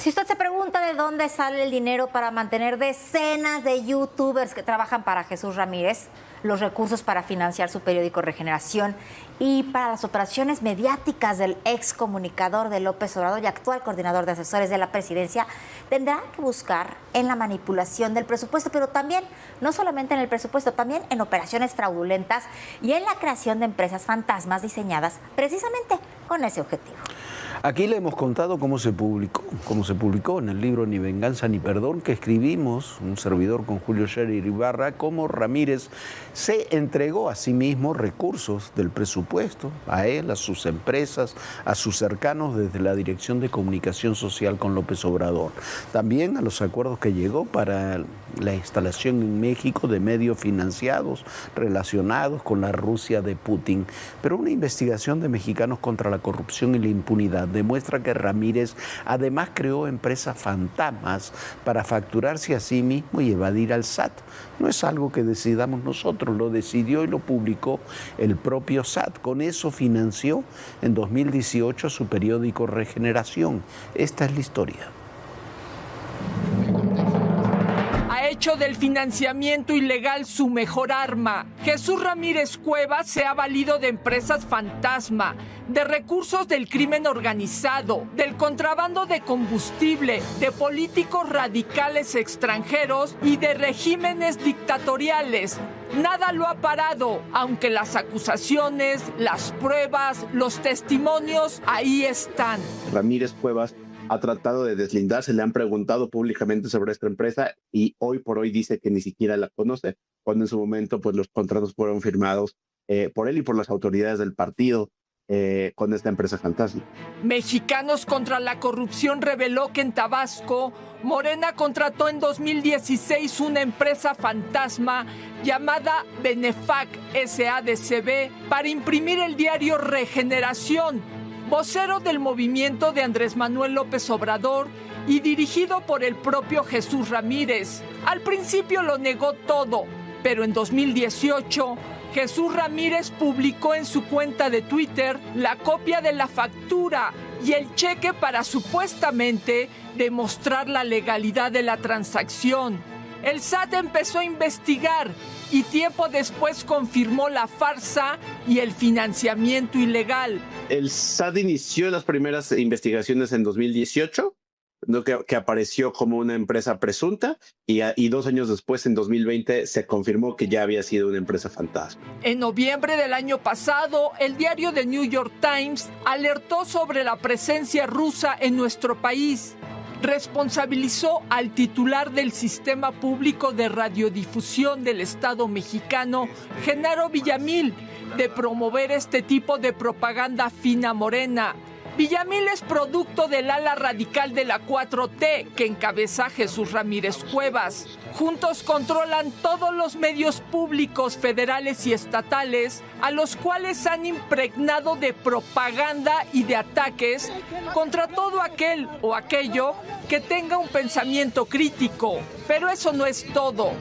Si usted se pregunta de dónde sale el dinero para mantener decenas de youtubers que trabajan para Jesús Ramírez, los recursos para financiar su periódico Regeneración y para las operaciones mediáticas del ex comunicador de López Obrador y actual coordinador de asesores de la presidencia, tendrán que buscar en la manipulación del presupuesto, pero también, no solamente en el presupuesto, también en operaciones fraudulentas y en la creación de empresas fantasmas diseñadas precisamente con ese objetivo. Aquí le hemos contado cómo se publicó en el libro Ni Venganza ni Perdón, que escribimos, un servidor con Julio Scherer Ibarra, cómo Ramírez se entregó a sí mismo recursos del presupuesto, a él, a sus empresas, a sus cercanos desde la Dirección de Comunicación Social con López Obrador. También a los acuerdos que llegó para la instalación en México de medios financiados relacionados con la Rusia de Putin. Pero una investigación de Mexicanos contra la Corrupción y la Impunidad demuestra que Ramírez además creó empresas fantasmas para facturarse a sí mismo y evadir al SAT. No es algo que decidamos nosotros, lo decidió y lo publicó el propio SAT. Con eso financió en 2018 su periódico Regeneración. Esta es la historia. Ha hecho del financiamiento ilegal su mejor arma. Jesús Ramírez Cuevas se ha valido de empresas fantasma, de recursos del crimen organizado, del contrabando de combustible, de políticos radicales extranjeros y de regímenes dictatoriales. Nada lo ha parado, aunque las acusaciones, las pruebas, los testimonios ahí están. Ramírez Cuevas ha tratado de deslindarse, le han preguntado públicamente sobre esta empresa y hoy por hoy dice que ni siquiera la conoce, cuando en su momento pues los contratos fueron firmados por él y por las autoridades del partido con esta empresa fantasma. Mexicanos contra la Corrupción reveló que en Tabasco, Morena contrató en 2016 una empresa fantasma llamada Benefac SADCB para imprimir el diario Regeneración, vocero del movimiento de Andrés Manuel López Obrador y dirigido por el propio Jesús Ramírez. Al principio lo negó todo, pero en 2018 Jesús Ramírez publicó en su cuenta de Twitter la copia de la factura y el cheque para supuestamente demostrar la legalidad de la transacción. El SAT empezó a investigar y tiempo después confirmó la farsa y el financiamiento ilegal. El SAT inició las primeras investigaciones en 2018, que apareció como una empresa presunta y 2 años después, en 2020, se confirmó que ya había sido una empresa fantasma. En noviembre del año pasado, el diario The New York Times alertó sobre la presencia rusa en nuestro país. Responsabilizó al titular del Sistema Público de Radiodifusión del Estado mexicano, Genaro Villamil, de promover este tipo de propaganda fina Morena. Villamil es producto del ala radical de la 4T que encabeza Jesús Ramírez Cuevas. Juntos controlan todos los medios públicos federales y estatales, a los cuales han impregnado de propaganda y de ataques contra todo aquel o aquello que tenga un pensamiento crítico. Pero eso no es todo.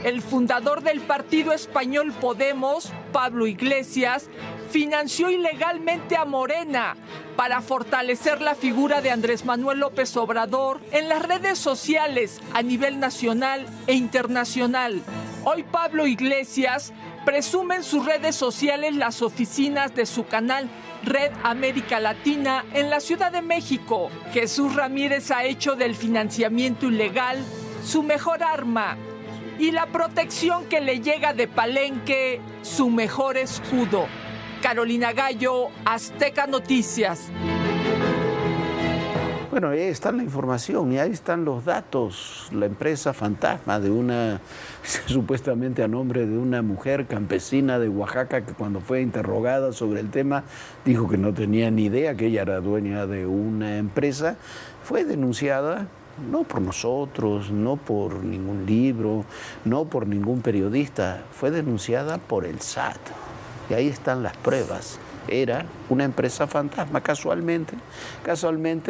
El fundador del partido español Podemos, Pablo Iglesias, financió ilegalmente a Morena para fortalecer la figura de Andrés Manuel López Obrador en las redes sociales a nivel nacional e internacional. Hoy Pablo Iglesias presume en sus redes sociales las oficinas de su canal Red América Latina en la Ciudad de México. Jesús Ramírez ha hecho del financiamiento ilegal su mejor arma y la protección que le llega de Palenque su mejor escudo. Carolina Gallo, Azteca Noticias. Bueno, ahí está la información y ahí están los datos. La empresa fantasma de una, supuestamente a nombre de una mujer campesina de Oaxaca que cuando fue interrogada sobre el tema dijo que no tenía ni idea que ella era dueña de una empresa, fue denunciada no por nosotros, no por ningún libro, no por ningún periodista, fue denunciada por el SAT. Y ahí están las pruebas. Era una empresa fantasma. Casualmente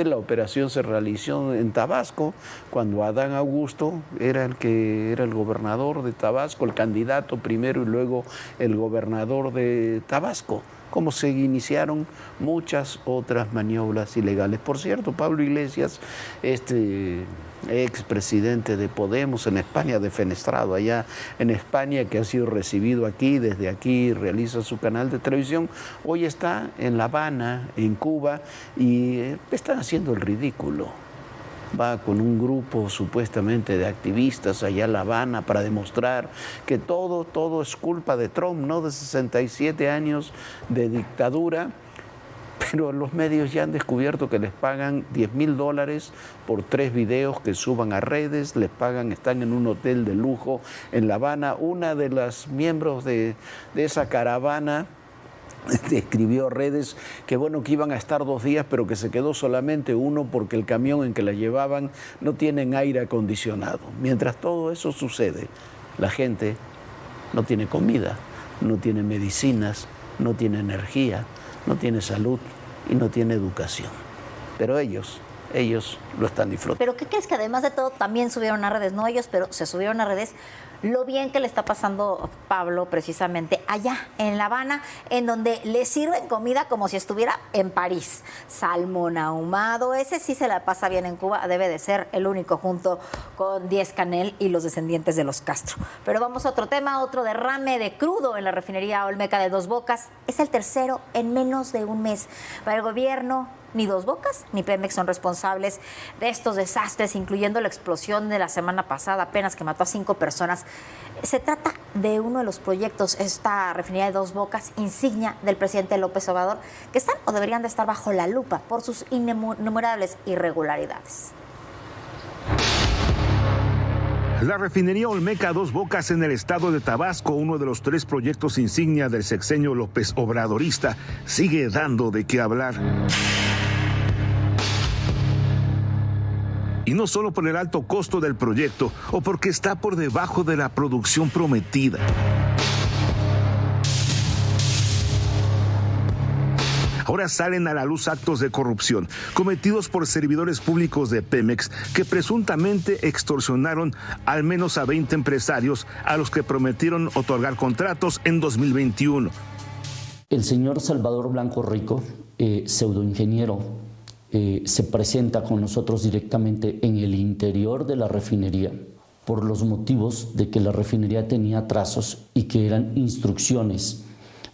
la operación se realizó en Tabasco, cuando Adán Augusto era el gobernador de Tabasco, el candidato primero y luego el gobernador de Tabasco. como se iniciaron muchas otras maniobras ilegales. Por cierto, Pablo Iglesias, expresidente de Podemos en España, defenestrado allá en España, que ha sido recibido aquí, desde aquí realiza su canal de televisión, hoy está en La Habana, en Cuba, y están haciendo el ridículo. Va con un grupo supuestamente de activistas allá a La Habana para demostrar que todo es culpa de Trump, no de 67 años de dictadura. Pero los medios ya han descubierto que les pagan $10,000 por 3 videos que suban a redes, les pagan, están en un hotel de lujo en La Habana. Una de las miembros de esa caravana escribió a redes que bueno, que iban a estar 2 días, pero que se quedó solamente uno porque el camión en que la llevaban no tienen aire acondicionado. Mientras todo eso sucede, la gente no tiene comida, no tiene medicinas, no tiene energía, no tiene salud y no tiene educación. Pero ellos lo están disfrutando. ¿Pero qué crees? Que además de todo también subieron a redes, no ellos, pero se subieron a redes lo bien que le está pasando Pablo precisamente allá en La Habana, en donde le sirven comida como si estuviera en París. Salmón ahumado, ese sí se la pasa bien en Cuba, debe de ser el único junto con Díaz-Canel y los descendientes de los Castro. Pero vamos a otro tema, otro derrame de crudo en la refinería Olmeca de Dos Bocas. Es el tercero en menos de un mes. Para el gobierno, ni Dos Bocas ni Pemex son responsables de estos desastres, incluyendo la explosión de la semana pasada, apenas que mató a 5 personas. Se trata de uno de los proyectos, esta refinería de Dos Bocas, insignia del presidente López Obrador, que están o deberían de estar bajo la lupa por sus innumerables irregularidades. La refinería Olmeca Dos Bocas en el estado de Tabasco, uno de los 3 proyectos insignia del sexenio López Obradorista, sigue dando de qué hablar. Y no solo por el alto costo del proyecto o porque está por debajo de la producción prometida. Ahora salen a la luz actos de corrupción cometidos por servidores públicos de Pemex que presuntamente extorsionaron al menos a 20 empresarios a los que prometieron otorgar contratos en 2021. El señor Salvador Blanco Rico, pseudoingeniero, se presenta con nosotros directamente en el interior de la refinería por los motivos de que la refinería tenía atrasos y que eran instrucciones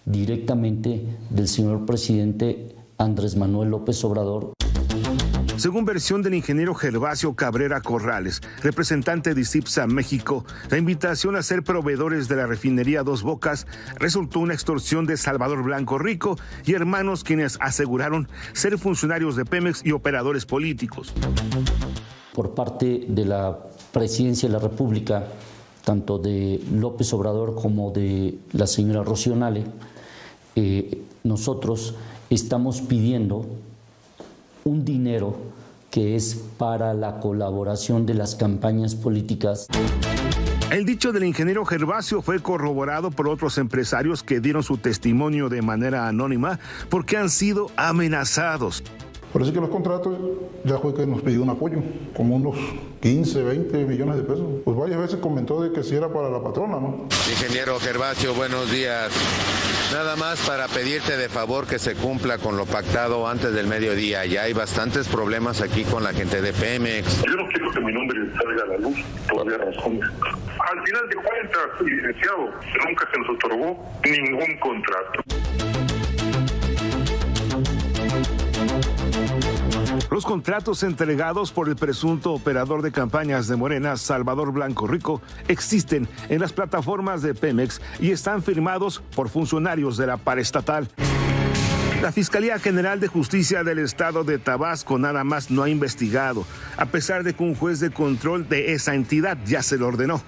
directamente del señor presidente Andrés Manuel López Obrador. Según versión del ingeniero Gervasio Cabrera Corrales, representante de ICIPSA México, la invitación a ser proveedores de la refinería Dos Bocas resultó una extorsión de Salvador Blanco Rico y hermanos, quienes aseguraron ser funcionarios de Pemex y operadores políticos. Por parte de la Presidencia de la República, tanto de López Obrador como de la señora Rocío Nale, nosotros estamos pidiendo un dinero que es para la colaboración de las campañas políticas. El dicho del ingeniero Gervasio fue corroborado por otros empresarios que dieron su testimonio de manera anónima porque han sido amenazados. Parece que los contratos ya fue que nos pidió un apoyo, como unos 15, 20 millones de pesos. Pues varias veces comentó de que si era para la patrona, ¿no? Ingeniero Gervasio, buenos días. Nada más para pedirte de favor que se cumpla con lo pactado antes del mediodía. Ya hay bastantes problemas aquí con la gente de Pemex. Yo no quiero que mi nombre salga a la luz, todavía razón. Al final de cuentas, licenciado, nunca se nos otorgó ningún contrato. Los contratos entregados por el presunto operador de campañas de Morena, Salvador Blanco Rico, existen en las plataformas de Pemex y están firmados por funcionarios de la paraestatal. La Fiscalía General de Justicia del Estado de Tabasco nada más no ha investigado, a pesar de que un juez de control de esa entidad ya se lo ordenó.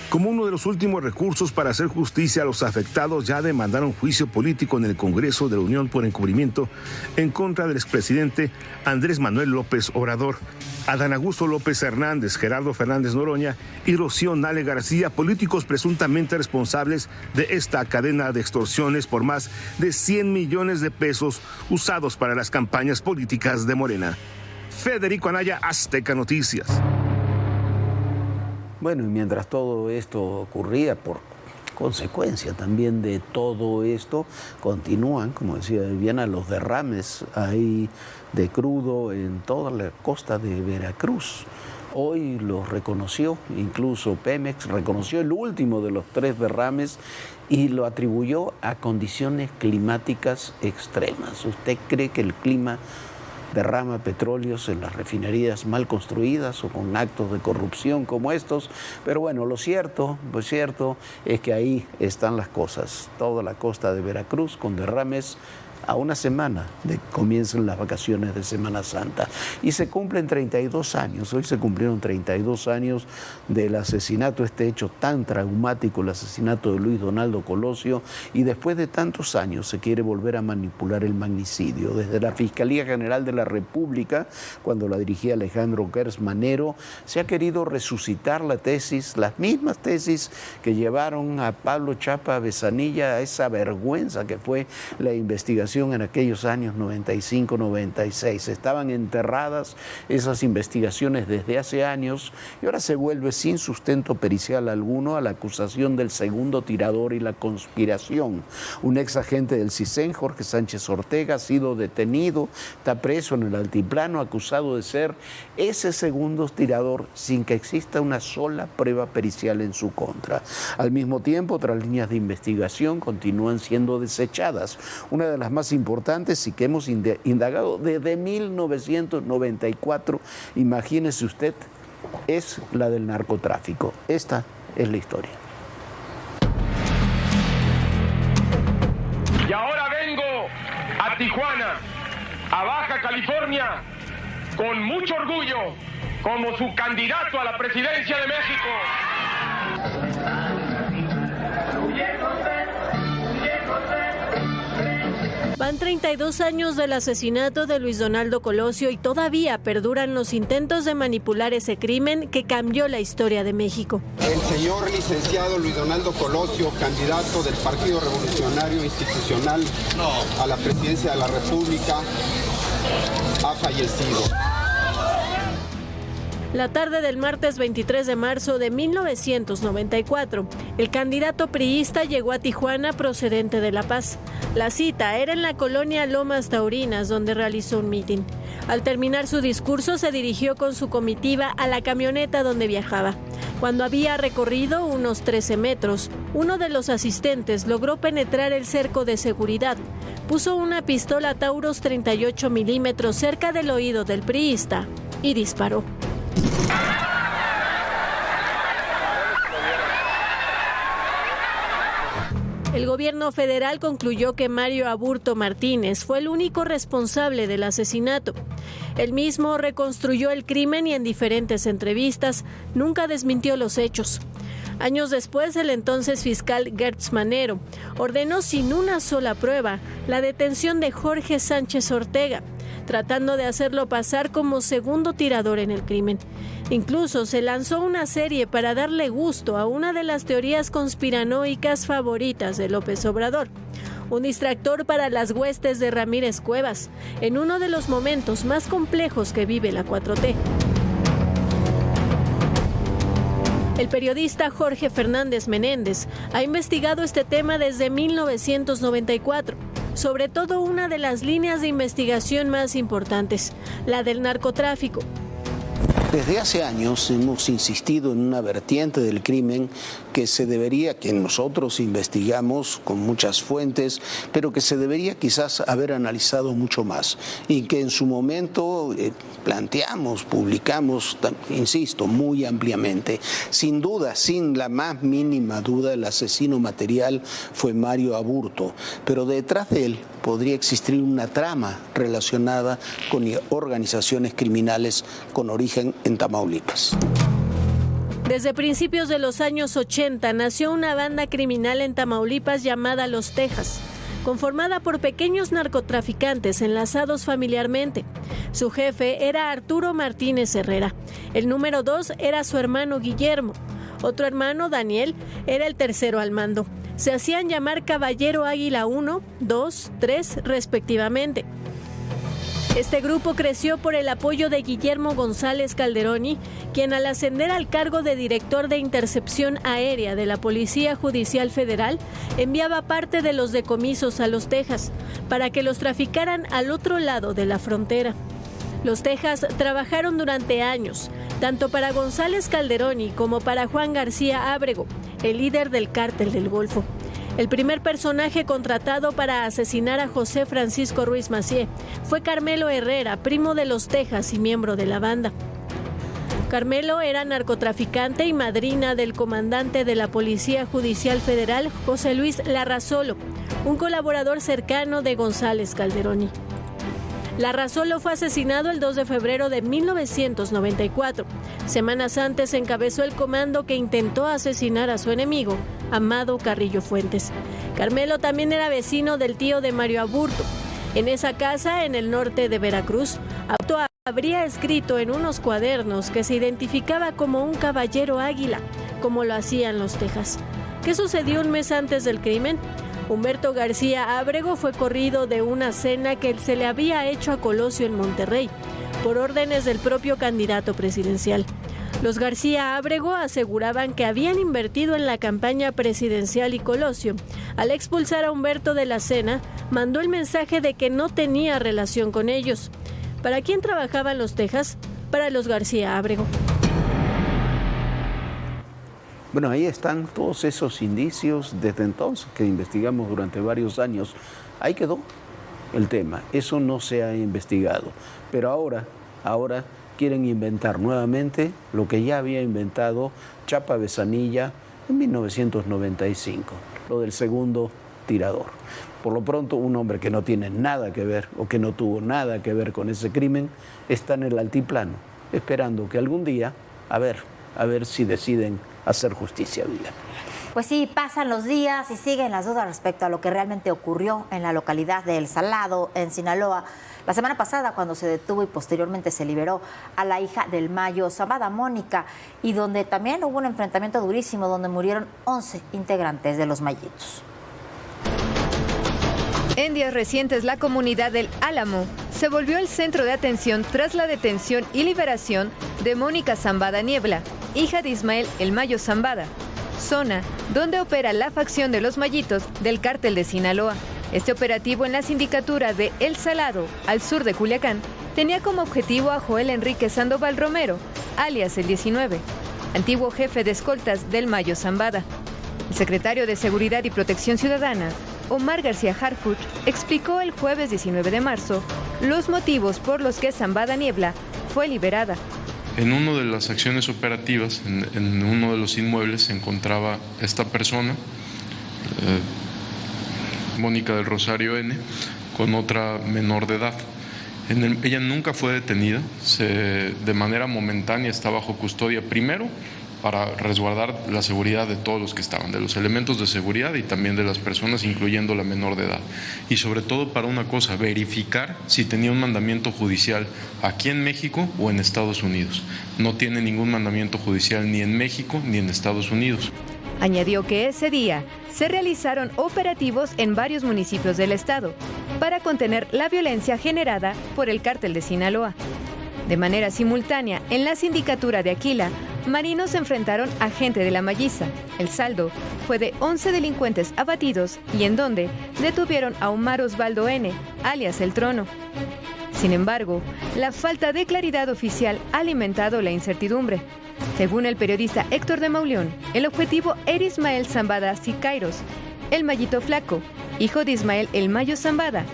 Como uno de los últimos recursos para hacer justicia a los afectados, ya demandaron juicio político en el Congreso de la Unión por encubrimiento en contra del expresidente Andrés Manuel López Obrador, Adán Augusto López Hernández, Gerardo Fernández Noroña y Rocío Nale García, políticos presuntamente responsables de esta cadena de extorsiones por más de 100 millones de pesos usados para las campañas políticas de Morena. Federico Anaya, Azteca Noticias. Bueno, y mientras todo esto ocurría por consecuencia también de todo esto, continúan, como decía Viviana, los derrames ahí de crudo en toda la costa de Veracruz. Hoy los reconoció, incluso Pemex reconoció el último de los 3 derrames y lo atribuyó a condiciones climáticas extremas. ¿Usted cree que el clima derrama petróleos en las refinerías mal construidas o con actos de corrupción como estos? Pero bueno, lo cierto es que ahí están las cosas. Toda la costa de Veracruz con derrames a una semana de que comiencen las vacaciones de Semana Santa. Y se cumplen 32 años, hoy se cumplieron 32 años del asesinato, este hecho tan traumático, el asesinato de Luis Donaldo Colosio, y después de tantos años se quiere volver a manipular el magnicidio. Desde la Fiscalía General de la República, cuando la dirigía Alejandro Gertz Manero, se ha querido resucitar la tesis, las mismas tesis que llevaron a Pablo Chapa Besanilla a esa vergüenza que fue la investigación en aquellos años 95-96. Estaban enterradas esas investigaciones desde hace años y ahora se vuelve sin sustento pericial alguno a la acusación del segundo tirador y la conspiración. Un ex agente del CISEN, Jorge Sánchez Ortega, ha sido detenido, está preso en el altiplano, acusado de ser ese segundo tirador sin que exista una sola prueba pericial en su contra. Al mismo tiempo, otras líneas de investigación continúan siendo desechadas. Una de las más importantes y que hemos indagado desde 1994, imagínese usted, es la del narcotráfico. Esta es la historia. Y ahora vengo a Tijuana, a Baja California, con mucho orgullo, como su candidato a la presidencia de México. Van 32 años del asesinato de Luis Donaldo Colosio y todavía perduran los intentos de manipular ese crimen que cambió la historia de México. El señor licenciado Luis Donaldo Colosio, candidato del Partido Revolucionario Institucional a la presidencia de la República, ha fallecido. La tarde del martes 23 de marzo de 1994, el candidato priista llegó a Tijuana procedente de La Paz. La cita era en la colonia Lomas Taurinas, donde realizó un mitin. Al terminar su discurso, se dirigió con su comitiva a la camioneta donde viajaba. Cuando había recorrido unos 13 metros, uno de los asistentes logró penetrar el cerco de seguridad. Puso una pistola Taurus 38 milímetros cerca del oído del priista y disparó. El gobierno federal concluyó que Mario Aburto Martínez fue el único responsable del asesinato. Él mismo reconstruyó el crimen y en diferentes entrevistas nunca desmintió los hechos. Años después, el entonces fiscal Gertz Manero ordenó sin una sola prueba la detención de Jorge Sánchez Ortega, tratando de hacerlo pasar como segundo tirador en el crimen. Incluso se lanzó una serie para darle gusto a una de las teorías conspiranoicas favoritas de López Obrador, un distractor para las huestes de Ramírez Cuevas, en uno de los momentos más complejos que vive la 4T. El periodista Jorge Fernández Menéndez ha investigado este tema desde 1994, sobre todo una de las líneas de investigación más importantes, la del narcotráfico. Desde hace años hemos insistido en una vertiente del crimen que nosotros investigamos con muchas fuentes, pero que se debería quizás haber analizado mucho más y que en su momento planteamos, publicamos, insisto, muy ampliamente. Sin duda, sin la más mínima duda, el asesino material fue Mario Aburto, pero detrás de él podría existir una trama relacionada con organizaciones criminales con origen en Tamaulipas. Desde principios de los años 80 nació una banda criminal en Tamaulipas llamada Los Tejas, conformada por pequeños narcotraficantes enlazados familiarmente. Su jefe era Arturo Martínez Herrera. El número 2 era su hermano Guillermo. Otro hermano, Daniel, era el tercero al mando. Se hacían llamar Caballero Águila 1, 2, 3 respectivamente. Este grupo creció por el apoyo de Guillermo González Calderoni, quien al ascender al cargo de director de intercepción aérea de la Policía Judicial Federal, enviaba parte de los decomisos a Los Tejas para que los traficaran al otro lado de la frontera. Los Tejas trabajaron durante años, tanto para González Calderoni como para Juan García Ábrego, el líder del Cártel del Golfo. El primer personaje contratado para asesinar a José Francisco Ruiz Massieu fue Carmelo Herrera, primo de Los Tejas y miembro de la banda. Carmelo era narcotraficante y madrina del comandante de la Policía Judicial Federal, José Luis Larrazolo, un colaborador cercano de González Calderoni. Larrazolo fue asesinado el 2 de febrero de 1994. Semanas antes encabezó el comando que intentó asesinar a su enemigo, Amado Carrillo Fuentes. Carmelo también era vecino del tío de Mario Aburto. En esa casa, en el norte de Veracruz, Aburto habría escrito en unos cuadernos que se identificaba como un caballero águila, como lo hacían Los Tejas. ¿Qué sucedió un mes antes del crimen? Humberto García Ábrego fue corrido de una cena que se le había hecho a Colosio en Monterrey, por órdenes del propio candidato presidencial. Los García Ábrego aseguraban que habían invertido en la campaña presidencial y Colosio, al expulsar a Humberto de la cena, mandó el mensaje de que no tenía relación con ellos. ¿Para quién trabajaban Los Tejas? Para los García Ábrego. Bueno, ahí están todos esos indicios desde entonces que investigamos durante varios años. Ahí quedó el tema, eso no se ha investigado. Pero ahora quieren inventar nuevamente lo que ya había inventado Chapa Besanilla en 1995, lo del segundo tirador. Por lo pronto, un hombre que no tiene nada que ver o que no tuvo nada que ver con ese crimen está en el altiplano, esperando que algún día, a ver si deciden hacer justicia, Vila. Pues sí, pasan los días y siguen las dudas respecto a lo que realmente ocurrió en la localidad de El Salado, en Sinaloa. La semana pasada, cuando se detuvo y posteriormente se liberó a la hija del Mayo Zambada, Mónica, y donde también hubo un enfrentamiento durísimo donde murieron 11 integrantes de los Mayitos. En días recientes, la comunidad del Álamo se volvió el centro de atención tras la detención y liberación de Mónica Zambada Niebla, hija de Ismael El Mayo Zambada, zona donde opera la facción de los Mayitos del Cártel de Sinaloa. Este operativo en la sindicatura de El Salado, al sur de Culiacán, tenía como objetivo a Joel Enrique Sandoval Romero, alias el 19, antiguo jefe de escoltas del Mayo Zambada. El secretario de Seguridad y Protección Ciudadana, Omar García Harfuch, explicó el jueves 19 de marzo los motivos por los que Zambada Niebla fue liberada. En una de las acciones operativas, en uno de los inmuebles, se encontraba esta persona, Mónica del Rosario N., con otra menor de edad. Ella nunca fue detenida, de manera momentánea está bajo custodia, primero para resguardar la seguridad de todos los que estaban, de los elementos de seguridad y también de las personas, incluyendo la menor de edad. Y sobre todo para una cosa, verificar si tenía un mandamiento judicial aquí en México o en Estados Unidos. No tiene ningún mandamiento judicial ni en México ni en Estados Unidos. Añadió que ese día se realizaron operativos en varios municipios del estado para contener la violencia generada por el Cártel de Sinaloa. De manera simultánea, en la sindicatura de Aquila, marinos se enfrentaron a gente de la Malliza. El saldo fue de 11 delincuentes abatidos y en donde detuvieron a Omar Osvaldo N., alias El Trono. Sin embargo, la falta de claridad oficial ha alimentado la incertidumbre. Según el periodista Héctor de Mauleón, el objetivo era Ismael Zambada Sicairos, el Mayito Flaco, hijo de Ismael El Mayo Zambada,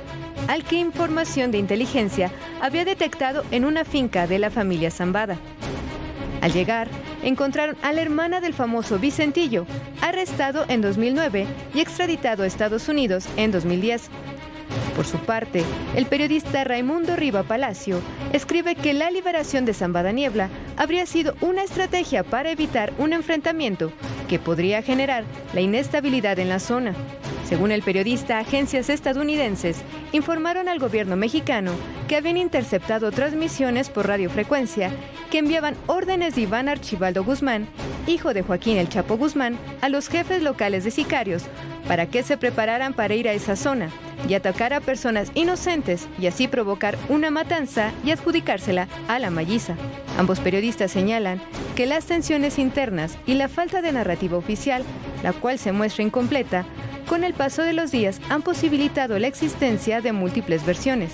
al que información de inteligencia había detectado en una finca de la familia Zambada. Al llegar, encontraron a la hermana del famoso Vicentillo, arrestado en 2009 y extraditado a Estados Unidos en 2010. Por su parte, el periodista Raimundo Riva Palacio escribe que la liberación de Zambada Niebla habría sido una estrategia para evitar un enfrentamiento que podría generar la inestabilidad en la zona. Según el periodista, agencias estadounidenses informaron al gobierno mexicano que habían interceptado transmisiones por radiofrecuencia que enviaban órdenes de Iván Archibaldo Guzmán, hijo de Joaquín El Chapo Guzmán, a los jefes locales de sicarios para que se prepararan para ir a esa zona, y atacar a personas inocentes y así provocar una matanza y adjudicársela a la Malliza. Ambos periodistas señalan que las tensiones internas y la falta de narrativa oficial, la cual se muestra incompleta, con el paso de los días han posibilitado la existencia de múltiples versiones,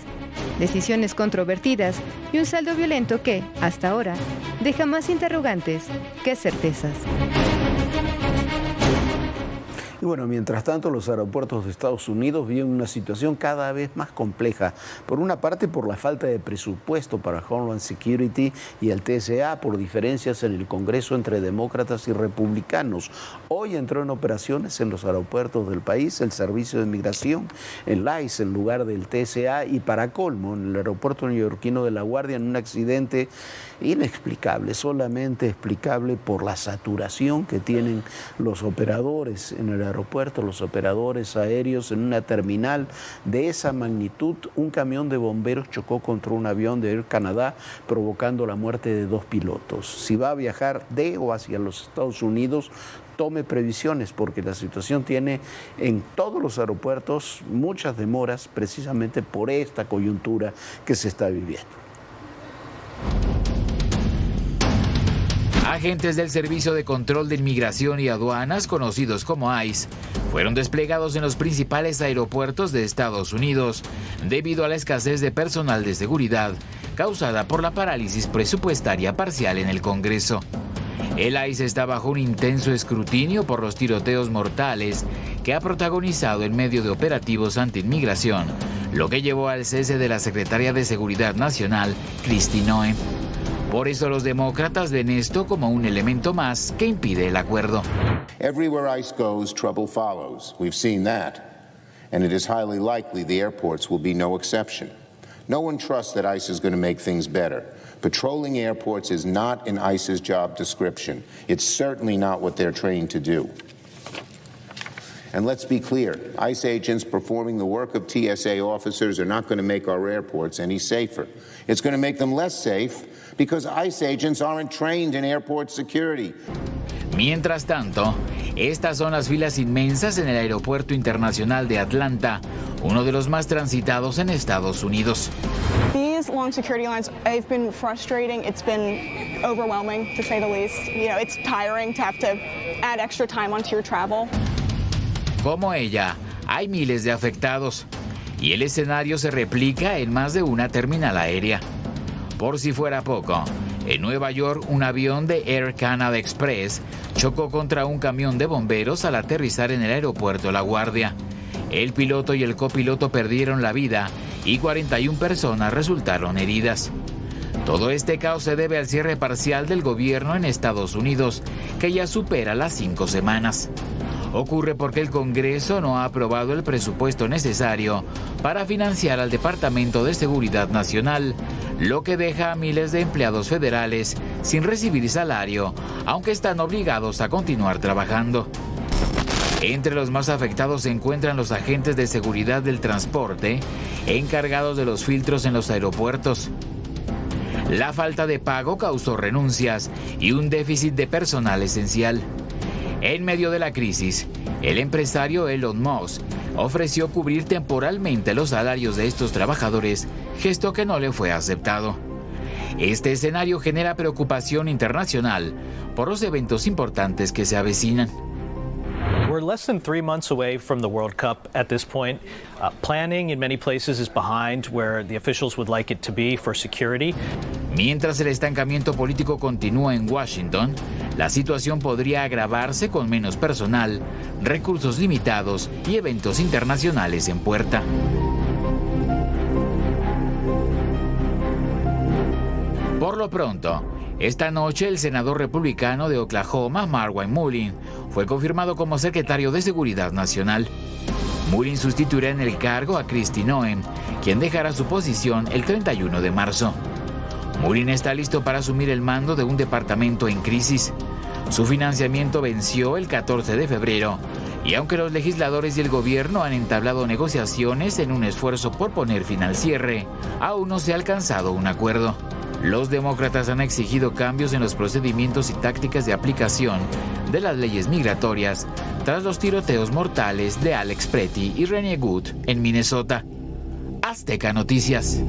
decisiones controvertidas y un saldo violento que, hasta ahora, deja más interrogantes que certezas. Y bueno, mientras tanto, los aeropuertos de Estados Unidos viven una situación cada vez más compleja. Por una parte, por la falta de presupuesto para Homeland Security y el TSA, por diferencias en el Congreso entre demócratas y republicanos. Hoy entró en operaciones en los aeropuertos del país el Servicio de Migración, el ICE, en lugar del TSA, y para colmo, en el aeropuerto neoyorquino de LaGuardia, en un accidente inexplicable, solamente explicable por la saturación que tienen los operadores en el aeropuerto, los operadores aéreos. En una terminal de esa magnitud, un camión de bomberos chocó contra un avión de Air Canada, provocando la muerte de 2 pilotos. Si va a viajar de o hacia los Estados Unidos, tome previsiones, porque la situación tiene en todos los aeropuertos muchas demoras precisamente por esta coyuntura que se está viviendo. Agentes del Servicio de Control de Inmigración y Aduanas, conocidos como ICE, fueron desplegados en los principales aeropuertos de Estados Unidos debido a la escasez de personal de seguridad causada por la parálisis presupuestaria parcial en el Congreso. El ICE está bajo un intenso escrutinio por los tiroteos mortales que ha protagonizado en medio de operativos anti-inmigración, lo que llevó al cese de la secretaria de Seguridad Nacional, Kristi Noem. Por eso los demócratas ven esto como un elemento más que impide el acuerdo. Everywhere ICE goes, trouble follows. We've seen that. And it is highly likely the airports will be no exception. No one trusts that ICE is going to make things better. Patrolling airports is not in ICE's job description. It's certainly not what they're trained to do. And let's be clear, ICE agents performing the work of TSA officers are not going to make our airports any safer. It's going to make them less safe because ICE agents aren't trained in airport security. Mientras tanto, estas son las filas inmensas en el Aeropuerto Internacional de Atlanta, uno de los más transitados en Estados Unidos. These long security lines have been frustrating. It's been overwhelming, to say the least. You know, it's tiring to have to add extra time onto your travel. Como ella, hay miles de afectados y el escenario se replica en más de una terminal aérea. Por si fuera poco, en Nueva York un avión de Air Canada Express chocó contra un camión de bomberos al aterrizar en el aeropuerto LaGuardia. El piloto y el copiloto perdieron la vida y 41 personas resultaron heridas. Todo este caos se debe al cierre parcial del gobierno en Estados Unidos, que ya supera las 5 semanas. Ocurre porque el Congreso no ha aprobado el presupuesto necesario para financiar al Departamento de Seguridad Nacional, lo que deja a miles de empleados federales sin recibir salario, aunque están obligados a continuar trabajando. Entre los más afectados se encuentran los agentes de seguridad del transporte, encargados de los filtros en los aeropuertos. La falta de pago causó renuncias y un déficit de personal esencial. En medio de la crisis, el empresario Elon Musk ofreció cubrir temporalmente los salarios de estos trabajadores, gesto que no le fue aceptado. Este escenario genera preocupación internacional por los eventos importantes que se avecinan. We're less than 3 months away from the World Cup at this point. Planning in many places is behind where the officials would like it to be for security. Mientras el estancamiento político continúa en Washington, la situación podría agravarse con menos personal, recursos limitados y eventos internacionales en puerta. Por lo pronto, esta noche el senador republicano de Oklahoma, Marwan Mullin, fue confirmado como secretario de Seguridad Nacional. Mullin sustituirá en el cargo a Kristi Noem, quien dejará su posición el 31 de marzo. Mullin está listo para asumir el mando de un departamento en crisis. Su financiamiento venció el 14 de febrero, y aunque los legisladores y el gobierno han entablado negociaciones en un esfuerzo por poner fin al cierre, aún no se ha alcanzado un acuerdo. Los demócratas han exigido cambios en los procedimientos y tácticas de aplicación de las leyes migratorias tras los tiroteos mortales de Alex Preti y Rene Good en Minnesota. Azteca Noticias.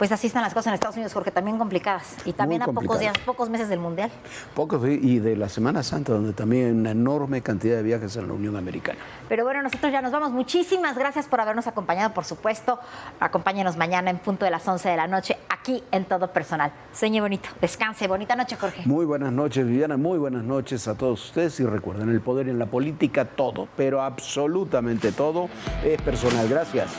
Pues así están las cosas en Estados Unidos, Jorge, también complicadas. Y también a pocos días, pocos meses del Mundial. Pocos, y de la Semana Santa, donde también hay una enorme cantidad de viajes en la Unión Americana. Pero bueno, nosotros ya nos vamos. Muchísimas gracias por habernos acompañado, por supuesto. Acompáñenos mañana en punto de las 11 de la noche, aquí en Todo Personal. Sueñe bonito, descanse. Bonita noche, Jorge. Muy buenas noches, Viviana. Muy buenas noches a todos ustedes. Y recuerden, el poder en la política, todo, pero absolutamente todo, es personal. Gracias.